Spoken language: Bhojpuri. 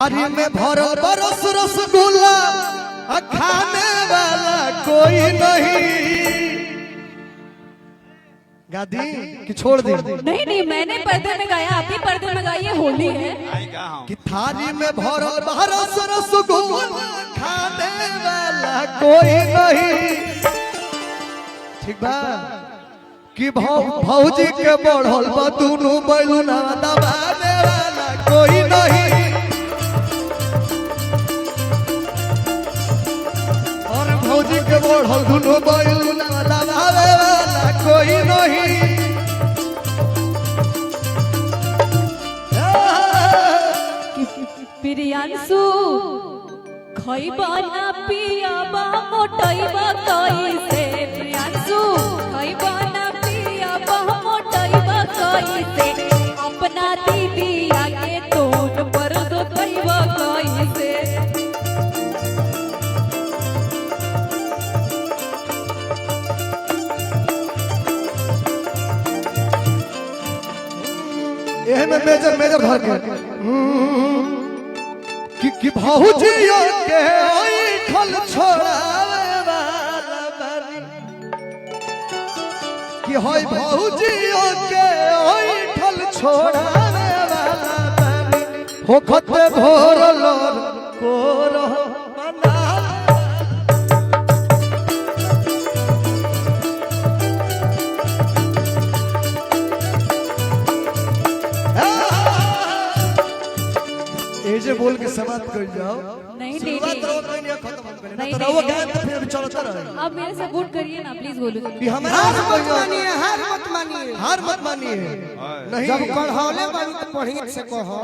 थारी में भरल बरस रसगुल्ला खाने वाला कोई नहीं। गादी कि छोड़ दे? नहीं नहीं, मैंने पर्दे में गाया, आप ही पर्दे में गाइए, होली है। कि थारी में भरल बरस रसगुल्ला खाने वाला कोई नहीं। ठीक बा कि भौजी के बढ़ल बा दुनू बैलूना दबाने वाला कोई नहीं। भौजी के बढ़ल दुनू बैलूना दबावे वाला कोई नहीं। प्रियांशु खइबा ना पियाबा मोटइबा कइसे। प्रियांशु खइबा ना पियाबा मोटइबा कइसे। अपना दीदी आगे तोन पर दो कइबा कइसे। एह में मेजर मेजर भर के कि भौजियों के खल छोड़ावे वाला बानी। कि होय भौजियों के खल छोड़ावे वाला बानी। होखते भोरल कोरो मना। ऐसे बोल के समाप्त कर जाओ। नहीं शुरुआत रो कोई नहीं खत्म कर ना तो वो गायब तो फिर चलता रहे। आप मेरे से वोट करिए ना प्लीज। बोलो ये हमारा हार मत मानिए, हार मत मानिए, हार मत मानिए। नहीं जब पढ़ौले बानी तो पढ़िए से कहो।